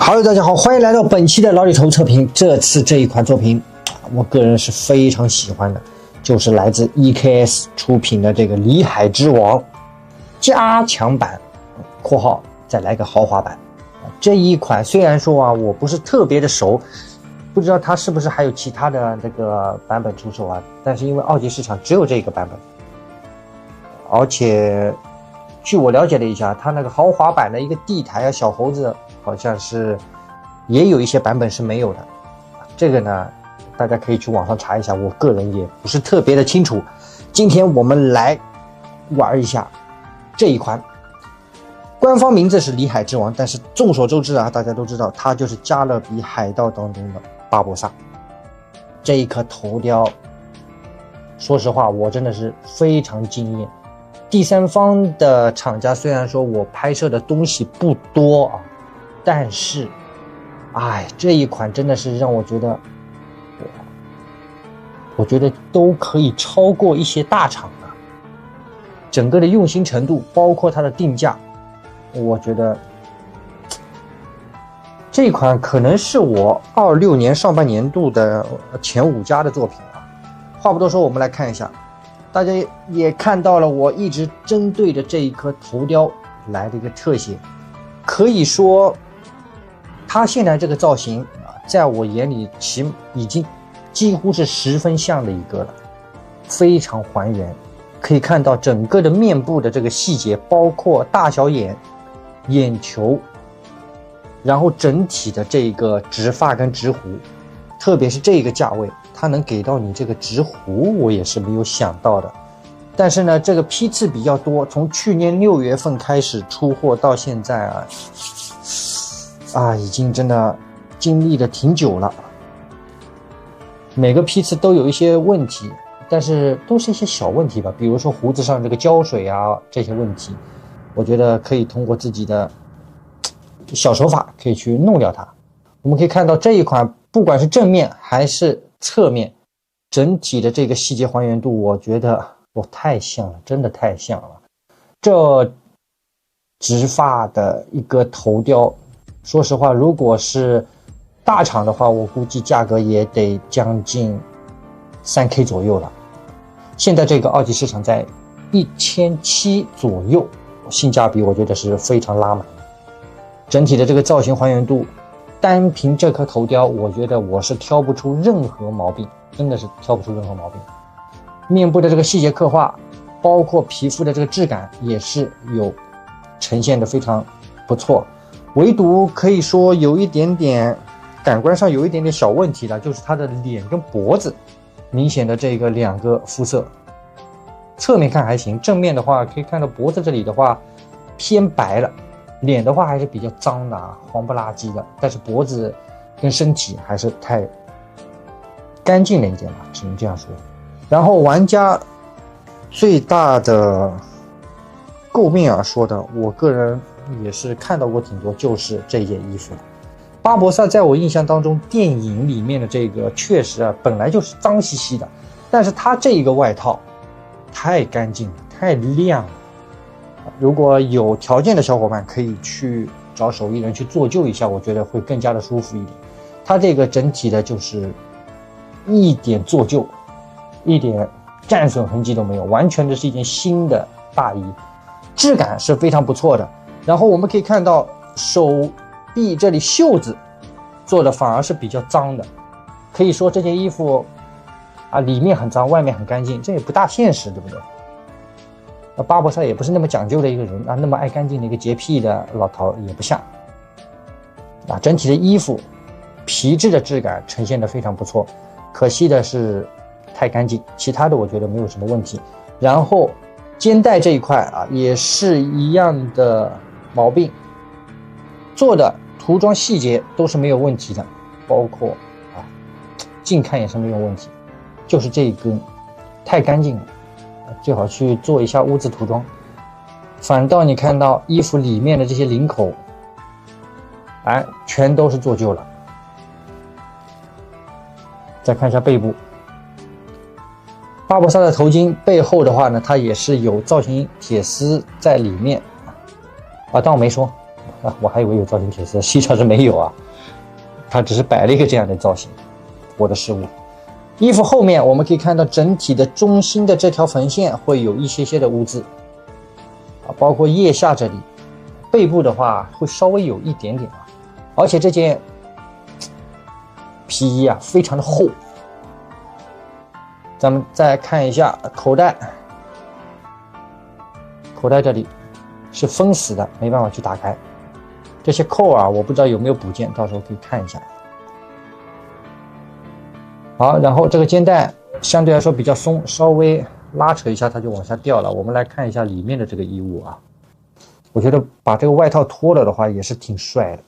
Hello， 大家好，欢迎来到本期的老李头测评。这次这一款作品，我个人是非常喜欢的，就是来自 EKS 出品的这个《里海之王》加强版（括号再来个豪华版）。这一款虽然说我不是特别的熟，不知道它是不是还有其他的这个版本出售但是因为二级市场只有这个版本，而且据我了解了一下，它那个豪华版的一个地台小猴子好像是也有一些版本是没有的，这个呢大家可以去网上查一下，我个人也不是特别的清楚。今天我们来玩一下这一款，官方名字是里海之王，但是众所周知大家都知道它就是加勒比海盗当中的巴博萨。这一颗头雕说实话我真的是非常惊艳。第三方的厂家虽然说我拍摄的东西不多但是这一款真的是让我觉得都可以超过一些大厂了。整个的用心程度包括它的定价，我觉得这一款可能是我26年上半年度的前5家的作品话不多说，我们来看一下。大家也看到了，我一直针对着这一颗头雕来的一个特写，可以说它现在这个造型在我眼里已经几乎是10分像的一个了，非常还原。可以看到整个的面部的这个细节，包括大小眼、眼球，然后整体的这个直发跟直弧，特别是这个价位它能给到你这个直弧，我也是没有想到的。但是呢这个批次比较多，从去年6月份开始出货到现在已经真的经历了挺久了。每个批次都有一些问题，但是都是一些小问题吧，比如说胡子上这个胶水这些问题，我觉得可以通过自己的小手法可以去弄掉它。我们可以看到这一款不管是正面还是侧面，整体的这个细节还原度，我觉得太像了，真的太像了。这直发的一个头雕，说实话如果是大厂的话，我估计价格也得将近3K 左右了。现在这个二级市场在1700左右，性价比我觉得是非常拉满。整体的这个造型还原度，单凭这颗头雕我觉得我是挑不出任何毛病，真的是挑不出任何毛病。面部的这个细节刻画，包括皮肤的这个质感也是有呈现的非常不错，唯独可以说有一点点感官上有一点点小问题的，就是它的脸跟脖子明显的这个2个肤色。侧面看还行，正面的话可以看到脖子这里的话偏白了，脸的话还是比较脏的黄不拉几的，但是脖子跟身体还是太干净了一点吧，只能这样说。然后玩家最大的诟病说的，我个人也是看到过挺多，就是这件衣服。巴博萨在我印象当中，电影里面的这个确实本来就是脏兮兮的，但是它这个外套太干净了，太亮了。如果有条件的小伙伴可以去找手艺人去做旧一下，我觉得会更加的舒服一点。它这个整体的就是一点做旧一点战损痕迹都没有，完全的是一件新的大衣，质感是非常不错的。然后我们可以看到手臂这里袖子做的反而是比较脏的，可以说这件衣服里面很脏外面很干净，这也不大现实，对不对？巴博萨也不是那么讲究的一个人那么爱干净的一个洁癖的老头也不像整体的衣服皮质的质感呈现的非常不错，可惜的是太干净，其他的我觉得没有什么问题。然后肩带这一块也是一样的毛病，做的涂装细节都是没有问题的，包括近看也是没有问题，就是这一根太干净了，最好去做一下污渍涂装。反倒你看到衣服里面的这些领口全都是做旧了。再看一下背部，巴博萨的头巾背后的话呢，它也是有造型铁丝在里面但我没说，啊，我还以为有造型铁丝，实际上是没有啊，它只是摆了一个这样的造型，我的失误。衣服后面我们可以看到整体的中心的这条缝线会有一些些的污渍啊，包括腋下这里，背部的话会稍微有一点点啊，而且这件皮衣啊非常的厚。咱们再看一下口袋，口袋这里是封死的，没办法去打开。这些扣啊，我不知道有没有补件，到时候可以看一下。好，然后这个肩带相对来说比较松，稍微拉扯一下它就往下掉了。我们来看一下里面的这个衣物啊，我觉得把这个外套脱了的话也是挺帅的。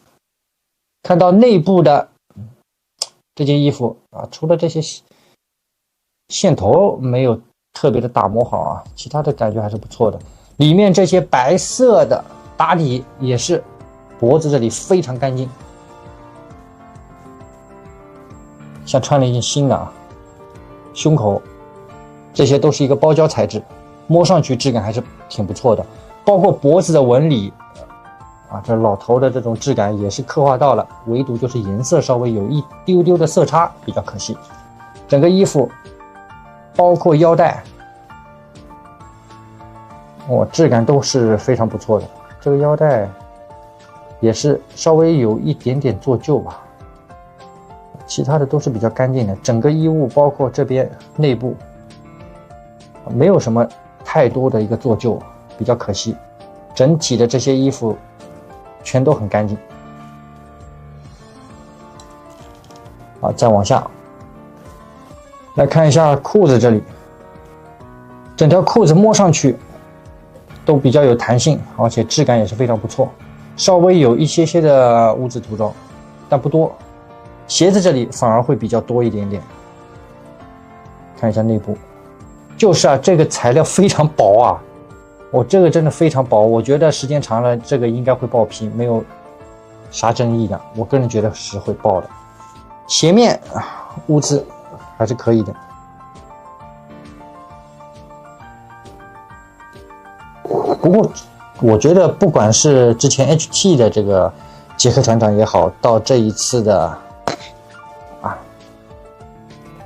看到内部的这件衣服啊，除了这些线头没有特别的打磨好啊，其他的感觉还是不错的。里面这些白色的打底也是脖子这里非常干净，像穿了一件新的啊。胸口这些都是一个包胶材质，摸上去质感还是挺不错的。包括脖子的纹理啊，这老头的这种质感也是刻画到了，唯独就是颜色稍微有一丢丢的色差，比较可惜。整个衣服包括腰带，质感都是非常不错的。这个腰带也是稍微有一点点做旧吧，其他的都是比较干净的。整个衣物包括这边内部没有什么太多的一个做旧，比较可惜。整体的这些衣服全都很干净。好，再往下来看一下裤子这里，整条裤子摸上去都比较有弹性，而且质感也是非常不错，稍微有一些些的污渍涂装，但不多。鞋子这里反而会比较多一点点。看一下内部，就是啊，这个材料非常薄啊，这个真的非常薄，我觉得时间长了这个应该会爆皮，没有啥争议的，我个人觉得是会爆的。鞋面污渍还是可以的。不过我觉得不管是之前 HT 的这个杰克船长也好，到这一次的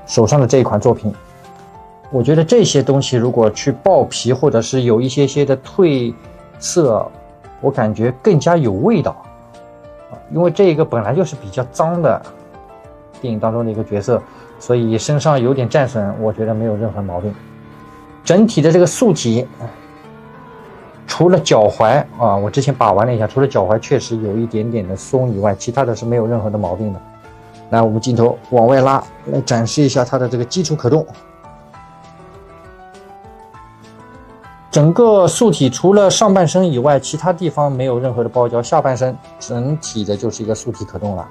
手上的这一款作品，我觉得这些东西如果去爆皮或者是有一些些的褪色，我感觉更加有味道。因为这个本来就是比较脏的电影当中的一个角色，所以身上有点战损，我觉得没有任何毛病。整体的这个素体，除了脚踝啊，我之前把玩了一下，除了脚踝确实有一点点的松以外，其他的是没有任何的毛病的。来，我们镜头往外拉，来展示一下它的这个基础可动。整个素体除了上半身以外，其他地方没有任何的包胶，下半身整体的就是一个素体可动了。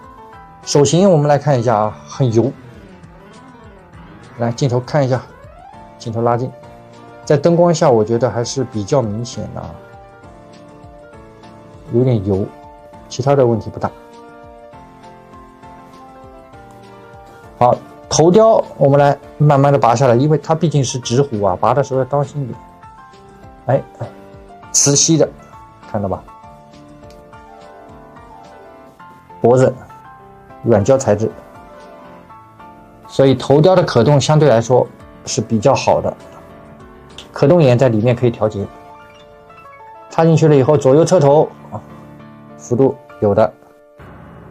手型我们来看一下啊，很油。来，镜头看一下，镜头拉近，在灯光下我觉得还是比较明显的，有点油，其他的问题不大。好，头雕我们来慢慢的拔下来，因为它毕竟是直虎啊，拔的时候要当心一点。哎，磁吸的，看到吧？脖子软胶材质，所以头雕的可动相对来说是比较好的。可动眼在里面可以调节，插进去了以后，左右侧头幅度有的，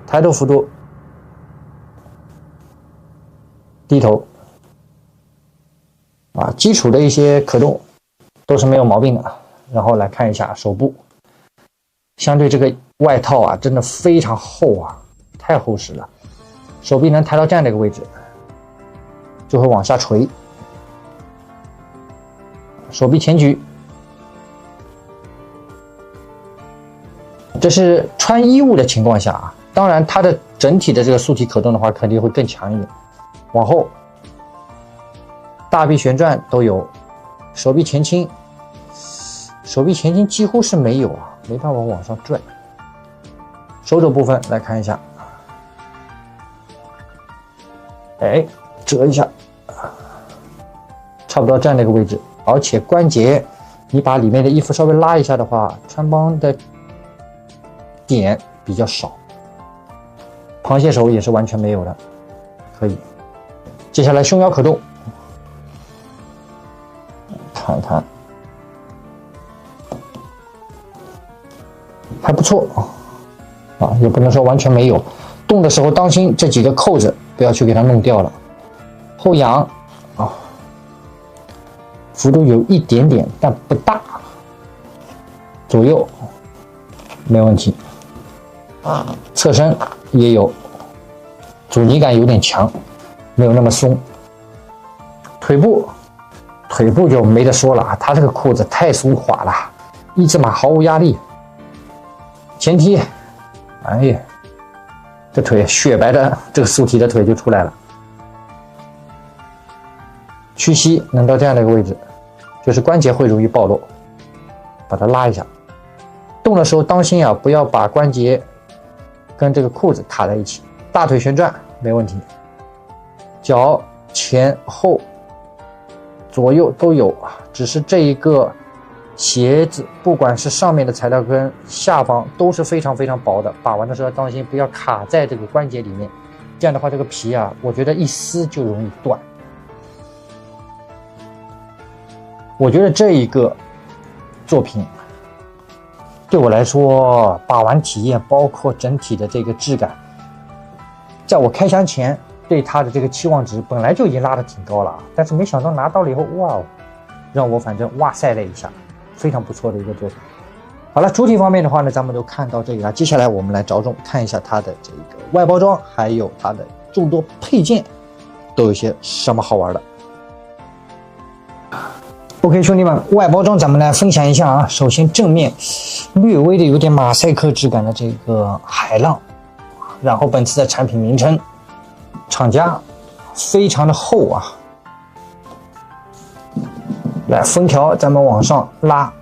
抬头幅度，低头基础的一些可动都是没有毛病的。然后来看一下手部，相对这个外套啊，真的非常厚啊，太厚实了。手臂能抬到这样的一个位置，就会往下垂。手臂前举，这是穿衣物的情况下啊，当然它的整体的这个素体可动的话，肯定会更强一点。往后，大臂旋转都有，手臂前倾，手臂前倾几乎是没有啊，没办法往上拽。手肘部分来看一下，哎，折一下，差不多站那个位置，而且关节，你把里面的衣服稍微拉一下的话，穿帮的点比较少，螃蟹手也是完全没有的，可以。接下来胸腰可动，看一看，还不错啊，也不能说完全没有。动的时候当心这几个扣子不要去给它弄掉了。后仰啊，幅度有一点点，但不大。左右没问题。侧身也有，阻尼感有点强，没有那么松。腿部就没得说了啊，它这个裤子太松垮了，一字马毫无压力。前踢，哎呀，这腿雪白的这个素体的腿就出来了。屈膝能到这样的一个位置，就是关节会容易暴露，把它拉一下。动的时候当心啊，不要把关节跟这个裤子卡在一起。大腿旋转没问题，脚前后左右都有，只是这一个鞋子不管是上面的材料跟下方都是非常非常薄的，把玩的时候当心不要卡在这个关节里面，这样的话这个皮啊，我觉得一撕就容易断。我觉得这一个作品对我来说，把玩体验包括整体的这个质感，在我开箱前对它的这个期望值本来就已经拉得挺高了，但是没想到拿到了以后，哇哦，让我反正哇塞了一下，非常不错的一个作品。好了，主体方面的话呢，咱们都看到这个了，接下来我们来着重看一下它的这个外包装，还有它的众多配件都有些什么好玩的。OK， 兄弟们，外包装咱们来分享一下啊。首先正面略微的有点马赛克质感的这个海浪，然后本次的产品名称，厂家非常的厚啊。来，封条咱们往上拉，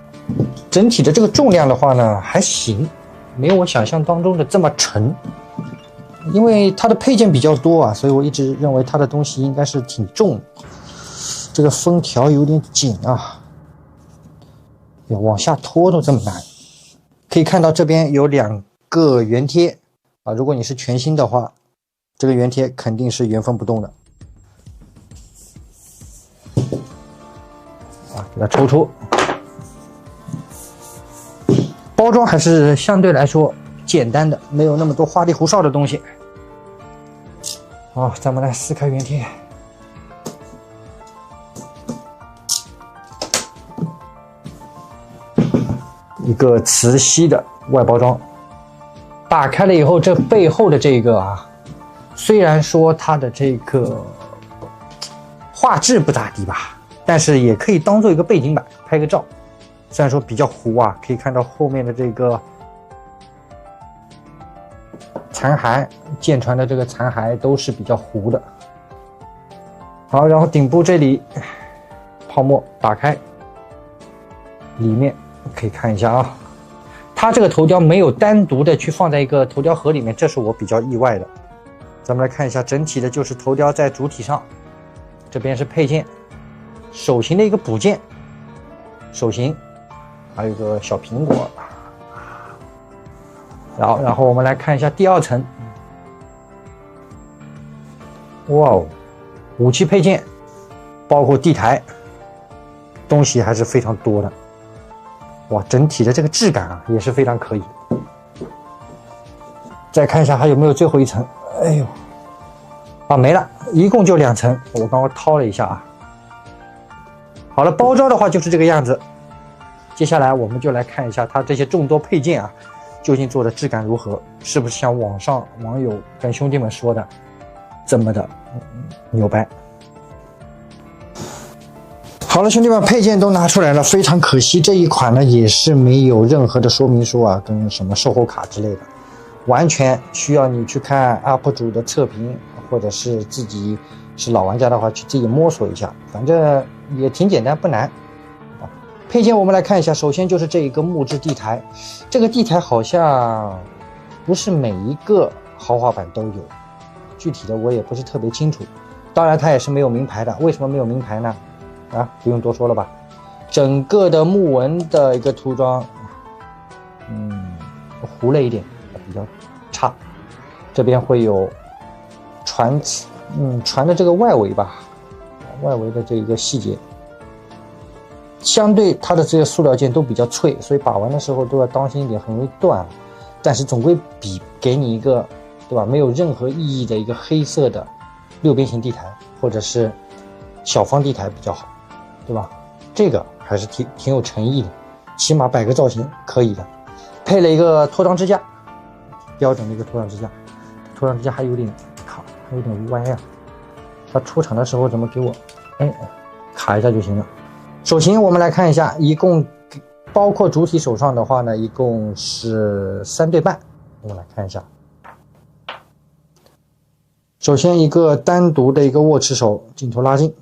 整体的这个重量的话呢还行，没有我想象当中的这么沉。因为它的配件比较多啊，所以我一直认为它的东西应该是挺重的。这个封条有点紧啊，要往下拖都这么难。可以看到这边有2个原贴啊，如果你是全新的话，这个原贴肯定是原封不动的。啊，给它抽出。包装还是相对来说简单的，没有那么多花里胡哨的东西。好，咱们来撕开原贴。一个磁吸的外包装，打开了以后，这背后的这个啊，虽然说它的这个画质不咋地吧，但是也可以当做一个背景板拍个照。虽然说比较糊啊，可以看到后面的这个残骸，舰船的这个残骸都是比较糊的。好，然后顶部这里泡沫打开，里面可以看一下啊，它这个头雕没有单独的去放在一个头雕盒里面，这是我比较意外的。咱们来看一下整体的，就是头雕在主体上，这边是配件，手型的一个补件，手型，还有一个小苹果。然后我们来看一下第2层，哇哦，武器配件，包括地台，东西还是非常多的。哇，整体的这个质感啊也是非常可以。再看一下还有没有最后一层，哎呦，啊没了，一共就2层，我刚刚掏了一下啊。好了，包装的话就是这个样子。接下来我们就来看一下它这些众多配件啊，究竟做的质感如何，是不是像网上网友跟兄弟们说的这么的牛掰。好了，兄弟们，配件都拿出来了，非常可惜这一款呢也是没有任何的说明书啊，跟什么售后卡之类的，完全需要你去看 UP 主的测评，或者是自己是老玩家的话去自己摸索一下，反正也挺简单不难。配件我们来看一下，首先就是这一个木质地台，这个地台好像不是每一个豪华版都有，具体的我也不是特别清楚，当然它也是没有名牌的。为什么没有名牌呢？啊，不用多说了吧，整个的木纹的一个涂装，糊了一点，比较差。这边会有船的这个外围吧，外围的这个细节，相对它的这些塑料件都比较脆，所以把玩的时候都要当心一点，很容易断。但是总归比给你一个，对吧，没有任何意义的一个黑色的六边形地台或者是小方地台比较好，对吧？这个还是挺有诚意的，起码摆个造型可以的。配了一个拖张支架，标准的一个拖张支架，拖张支架还有点卡，还有点歪啊。它出厂的时候怎么给我卡一下就行了。手型我们来看一下，一共包括主体手上的话呢，一共是3对半。我们来看一下，首先一个单独的一个握持手，镜头拉近，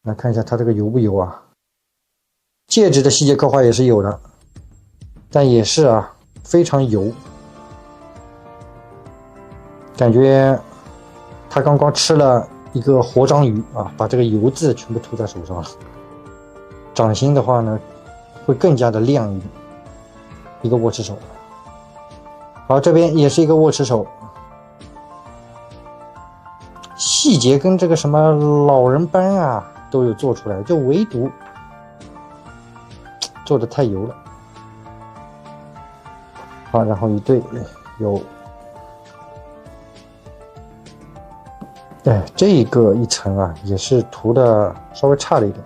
来看一下它这个油不油啊？戒指的细节刻画也是有的，但也是非常油，感觉他刚刚吃了一个活章鱼把这个油渍全部涂在手上了。掌心的话呢，会更加的亮一点，一个握持手。好，这边也是一个握持手，细节跟这个什么老人斑都有做出来，就唯独做的太油了。好，然后一对有，这个一层也是涂的稍微差了一点。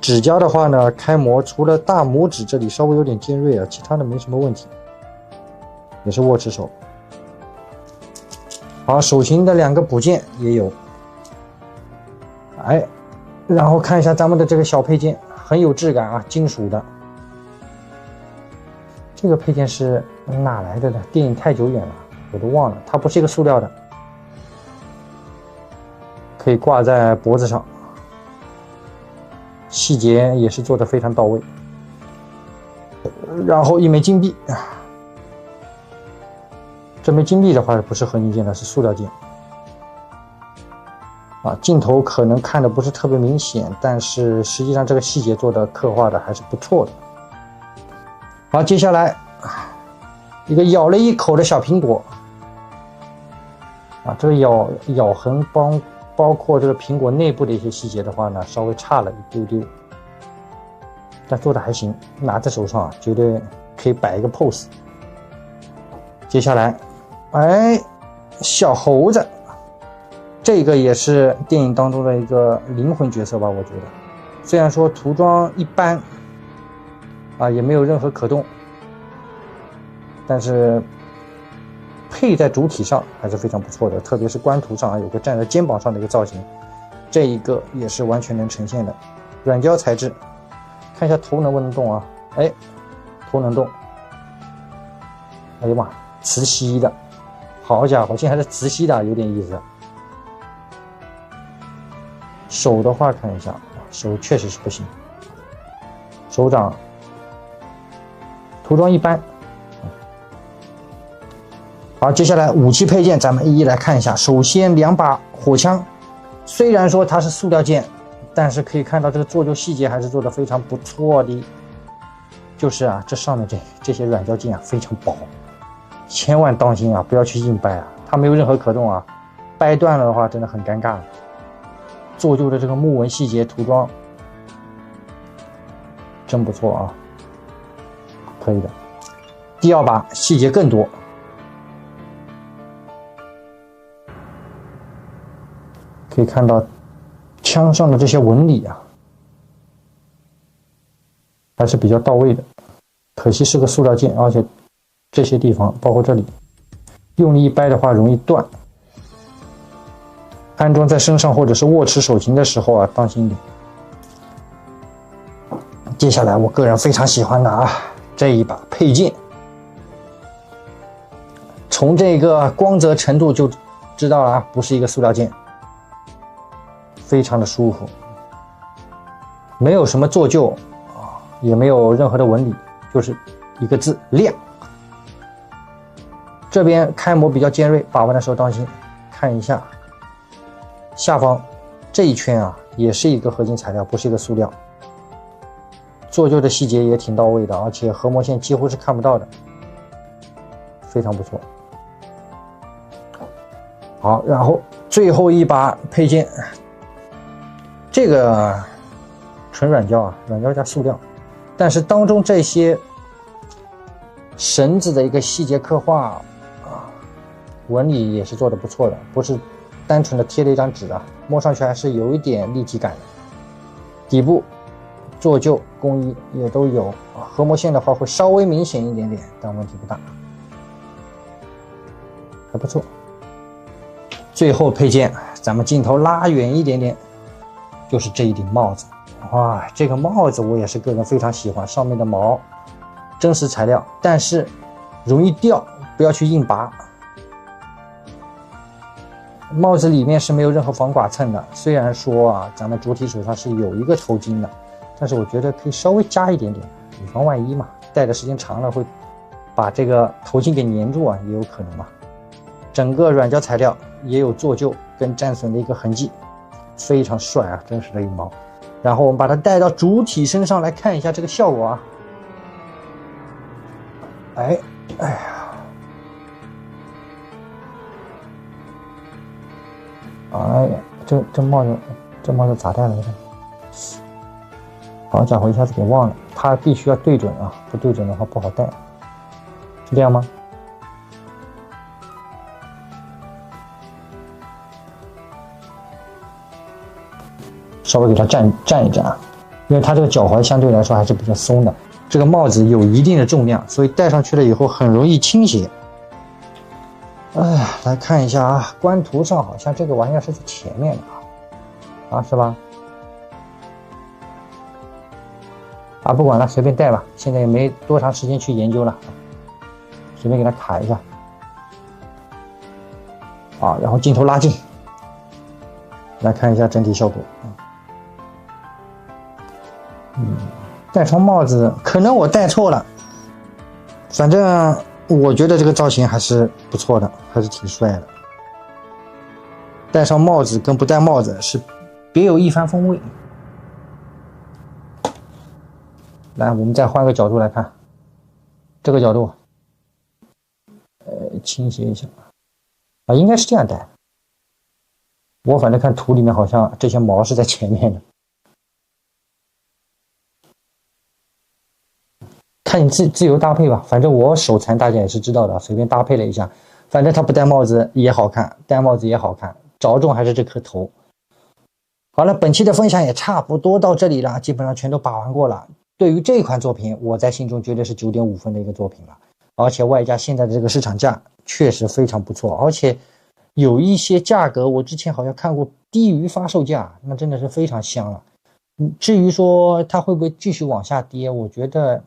指甲的话呢，开模除了大拇指这里稍微有点尖锐其他的没什么问题，也是握持手。好，手型的2个补件也有。然后看一下咱们的这个小配件，很有质感金属的。这个配件是哪来的呢？电影太久远了，我都忘了，它不是一个塑料的，可以挂在脖子上，细节也是做得非常到位。然后一枚金币，这枚金币的话不是合金件的，是塑料件。镜头可能看的不是特别明显，但是实际上这个细节做的刻画的还是不错的。好，接下来一个咬了一口的小苹果，这个咬痕包括这个苹果内部的一些细节的话呢，稍微差了一丢丢，但做的还行，拿在手上绝对可以摆一个 pose。接下来，小猴子，这个也是电影当中的一个灵魂角色吧，我觉得。虽然说涂装一般，也没有任何可动，但是配在主体上还是非常不错的，特别是官图上有个站在肩膀上的一个造型，这一个也是完全能呈现的。软胶材质，看一下头能不能动头能动。哎呀妈，磁吸的，好家伙，竟然还是磁吸的，有点意思。手的话看一下，手确实是不行，手掌涂装一般。好，接下来武器配件咱们一一来看一下。首先2把火枪，虽然说它是塑料件，但是可以看到这个做旧细节还是做得非常不错的。就是这上面这些软胶件非常薄，千万当心不要去硬掰它没有任何可动掰断了的话真的很尴尬。做旧的这个木纹细节涂装真不错可以的。第2把细节更多，可以看到枪上的这些纹理还是比较到位的，可惜是个塑料件，而且这些地方包括这里用力一掰的话容易断，安装在身上或者是握持手型的时候当心一点。接下来我个人非常喜欢的这一把配件，从这个光泽程度就知道了不是一个塑料件，非常的舒服，没有什么做旧也没有任何的纹理，就是一个字亮。这边开模比较尖锐，把玩的时候当心。看一下下方这一圈也是一个合金材料，不是一个塑料，做旧的细节也挺到位的，而且合模线几乎是看不到的。非常不错。好，然后最后一把配件，这个纯软胶啊，软胶加塑料，但是当中这些绳子的一个细节刻画啊，纹理也是做的不错的，不是单纯的贴了一张纸啊，摸上去还是有一点立体感的。底部做旧工艺也都有啊，合模线的话会稍微明显一点点，但问题不大，还不错。最后配件，咱们镜头拉远一点点，就是这一顶帽子。哇，这个帽子我也是个人非常喜欢，上面的毛真实材料，但是容易掉，不要去硬拔。帽子里面是没有任何防剐蹭的，虽然说啊，咱们主体手上是有一个头巾的，但是我觉得可以稍微加一点点，以防万一嘛。戴的时间长了会把这个头巾给粘住啊，也有可能嘛。整个软胶材料也有做旧跟战损的一个痕迹，非常帅啊，真实的羽毛。然后我们把它戴到主体身上来看一下这个效果啊。哎呀，哎呀，这帽子咋戴来着？好家伙，一下子给忘了，它必须要对准啊，不对准的话不好戴，是这样吗？稍微给它站一站啊，因为它这个脚踝相对来说还是比较松的，这个帽子有一定的重量，所以戴上去了以后很容易倾斜。哎，来看一下啊，官图上好像这个玩意儿是在前面的啊，是吧？啊，不管了，随便戴吧，现在也没多长时间去研究了，随便给它卡一下。啊，然后镜头拉近，来看一下整体效果。戴上帽子，可能我戴错了，反正我觉得这个造型还是不错的，还是挺帅的。戴上帽子跟不戴帽子是别有一番风味。来，我们再换个角度来看，这个角度，倾斜一下啊，应该是这样戴。我反正看图里面好像这些毛是在前面的。看你自由搭配吧，反正我手残大家也是知道的，随便搭配了一下，反正他不戴帽子也好看，戴帽子也好看，着重还是这颗头。好了，本期的分享也差不多到这里了，基本上全都把玩过了。对于这款作品，我在心中绝对是9.5分的一个作品了，而且外加现在的这个市场价确实非常不错，而且有一些价格我之前好像看过低于发售价，那真的是非常香了。至于说它会不会继续往下跌，我觉得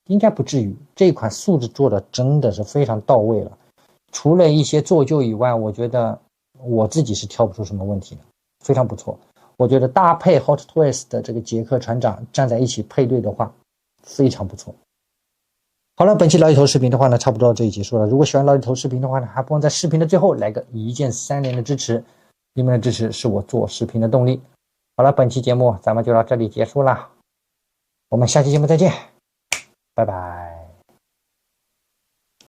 应该不至于，这款素质做的真的是非常到位了，除了一些做旧以外，我觉得我自己是挑不出什么问题的，非常不错。我觉得搭配 Hot Toys 的这个捷克船长站在一起配对的话，非常不错。好了，本期老李头视频的话呢，差不多到这里结束了。如果喜欢老李头视频的话呢，还不忘在视频的最后来个一键3连的支持，你们的支持是我做视频的动力。好了，本期节目咱们就到这里结束了，我们下期节目再见，拜拜。